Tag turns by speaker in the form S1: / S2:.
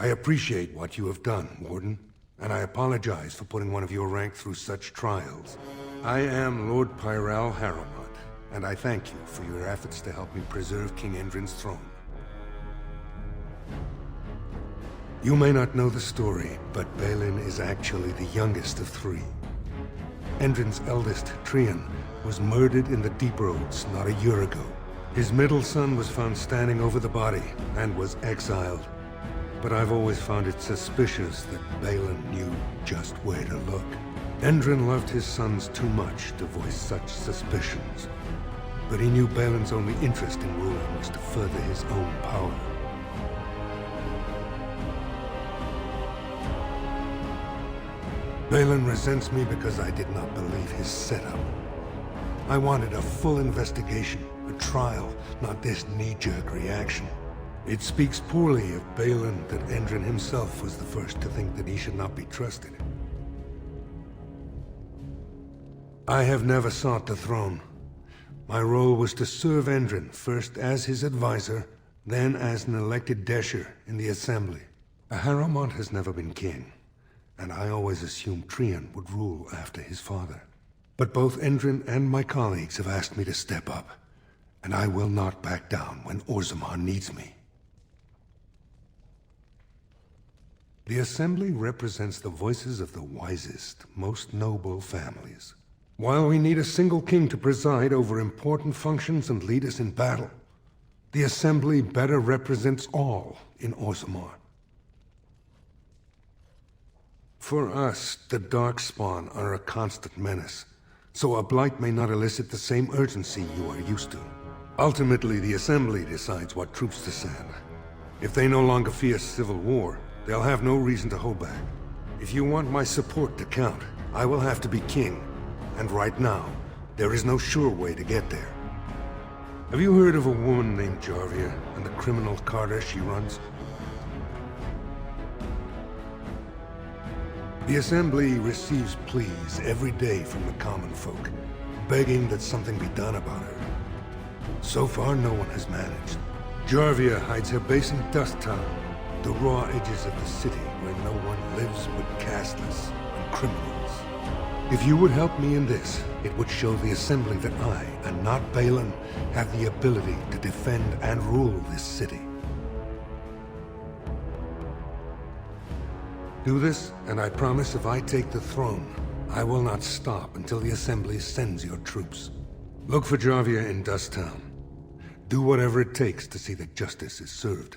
S1: I appreciate what you have done, Warden, and I apologize for putting one of your rank through such trials. I am Lord Pyral Harrowmont, and I thank you for your efforts to help me preserve King Endrin's throne. You may not know the story, but Bhelen is actually the youngest of three. Endrin's eldest, Trian, was murdered in the Deep Roads not a year ago. His middle son was found standing over the body and was exiled. But I've always found it suspicious that Bhelen knew just where to look. Endrin loved his sons too much to voice such suspicions. But he knew Bhelen's only interest in ruling was to further his own power. Bhelen resents me because I did not believe his setup. I wanted a full investigation, a trial, not this knee-jerk reaction. It speaks poorly of Bhelen that Endrin himself was the first to think that he should not be trusted. I have never sought the throne. My role was to serve Endrin, first as his advisor, then as an elected Desher in the Assembly. Harrowmont has never been king, and I always assumed Trian would rule after his father. But both Endrin and my colleagues have asked me to step up, and I will not back down when Orzammar needs me. The Assembly represents the voices of the wisest, most noble families. While we need a single king to preside over important functions and lead us in battle, the Assembly better represents all in Orzammar. For us, the Darkspawn are a constant menace, so a blight may not elicit the same urgency you are used to. Ultimately, the Assembly decides what troops to send. If they no longer fear civil war, they'll have no reason to hold back. If you want my support to count, I will have to be king. And right now, there is no sure way to get there. Have you heard of a woman named Jarvia and the criminal Carter she runs? The Assembly receives pleas every day from the common folk, begging that something be done about her. So far, no one has managed. Jarvia hides her base in Dust Town, the raw edges of the city where no one lives but castless and criminals. If you would help me in this, it would show the Assembly that I, and not Bhelen, have the ability to defend and rule this city. Do this, and I promise if I take the throne, I will not stop until the Assembly sends your troops. Look for Jarvia in Dust Town. Do whatever it takes to see that justice is served.